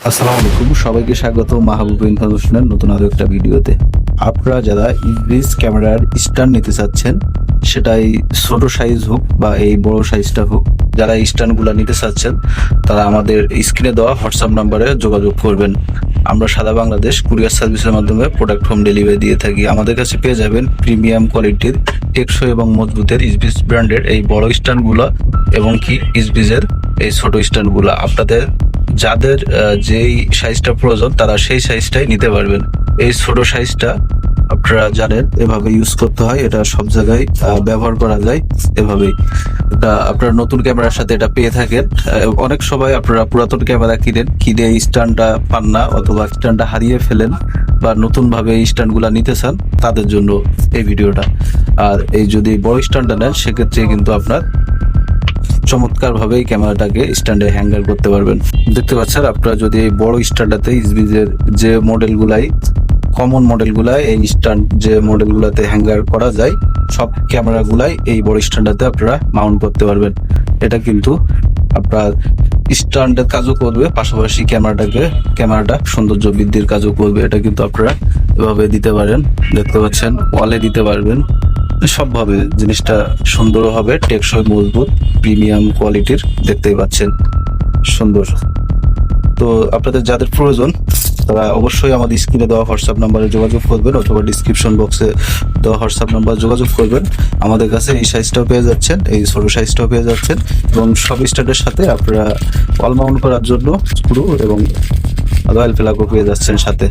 আসসালামু আলাইকুম, সবাইকে স্বাগত মাহবুব ইনফরমেশনের নতুন আরো একটা ভিডিওতে। আপনারা যারা ইনফিনিক্স ক্যামেরার স্ট্যান্ড নিতে চাচ্ছেন, সেটাই ছোট সাইজ হোক বা এই বড় সাইজটা হোক, যারা স্ট্যান্ডগুলো নিতে চাচ্ছেন তারা আমাদের স্ক্রিনে দেওয়া হোয়াটসঅ্যাপ নাম্বারে যোগাযোগ করবেন। আমরা সারা বাংলাদেশ কুরিয়ার সার্ভিসের মাধ্যমে প্রোডাক্ট হোম ডেলিভারি দিয়ে থাকি। আমাদের কাছে পেয়ে যাবেন প্রিমিয়াম কোয়ালিটির টেকসই এবং মজবুতের ইসবিস ব্র্যান্ডের এই বড় স্ট্যান্ডগুলো এবং কি ইসবিসের এই ছোট স্ট্যান্ডগুলো। আপনাদের যাদের যেই সাইজটা প্রয়োজন তারা সেই সাইজটাই নিতে পারবেন। এই ছোট সাইজটা আপনারা জানেন এভাবে ইউজ করতে হয়, এটা সব জায়গায় ব্যবহার করা যায় এভাবেই। এটা আপনারা নতুন ক্যামেরার সাথে এটা পেয়ে থাকেন। অনেক সময় আপনারা পুরাতন ক্যামেরা কিনে স্ট্যান্ডটা পান না, অথবা স্ট্যান্ডটা হারিয়ে ফেলেন বা নতুন ভাবে এই স্ট্যান্ডগুলা নিতে চান, তাদের জন্য এই ভিডিওটা। আর এই যদি বড় স্ট্যান্ডটা নেন সেক্ষেত্রে কিন্তু আপনার চমৎকার ভাবে এই ক্যামেরাটাকে স্ট্যান্ডে হ্যাঙ্গার করতে পারবেন। দেখতে পাচ্ছেন আপনারা যদি এই বড় স্ট্যান্ডটাতে ইসবিজের যে মডেলগুলাই কমন মডেলগুলাই এই স্ট্যান্ড যে মডেলগুলোতে হ্যাঙ্গার করা যায়, সব ক্যামেরাগুলাই এই বড় স্ট্যান্ডটাতে আপনারা মাউন্ট করতে পারবেন। এটা কিন্তু আপনার স্ট্যান্ডের কাজও করবে, পাশাপাশি ক্যামেরাটা সৌন্দর্য বৃদ্ধির কাজও করবে। এটা কিন্তু আপনারা এভাবে দিতে পারেন, দেখতে পাচ্ছেন ওয়ালে দিতে পারবেন। সবভাবে জিনিসটা সুন্দর হবে, টেকসই, মজবুত, প্রিমিয়াম কোয়ালিটির, দেখতেই পাচ্ছেন সুন্দর। তো আপনাদের যাদের প্রয়োজন তারা অবশ্যই আমাদের স্ক্রিনে দেওয়া হোয়াটসঅ্যাপ নাম্বারে যোগাযোগ করবেন, অথবা ডিসক্রিপশন বক্সে দেওয়া হোয়াটসঅ্যাপ নাম্বার যোগাযোগ করবেন। আমাদের কাছে এই সাইজটাও পেয়ে যাচ্ছেন, এই ছোট সাইজটাও পেয়ে যাচ্ছেন, এবং সব স্ট্যান্ডের সাথে আপনারা ওয়াল মাউন্ট করার জন্য স্ক্রু এবং রয়্যাল প্লাগও পেয়ে যাচ্ছেন সাথে।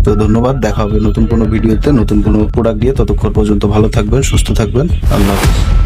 তো ধন্যবাদ, দেখা হবে নতুন কোনো ভিডিওতে নতুন কোনো প্রোডাক্ট দিয়ে। ততক্ষণ পর্যন্ত ভালো থাকবেন, সুস্থ থাকবেন, আল্লাহ হাফেজ।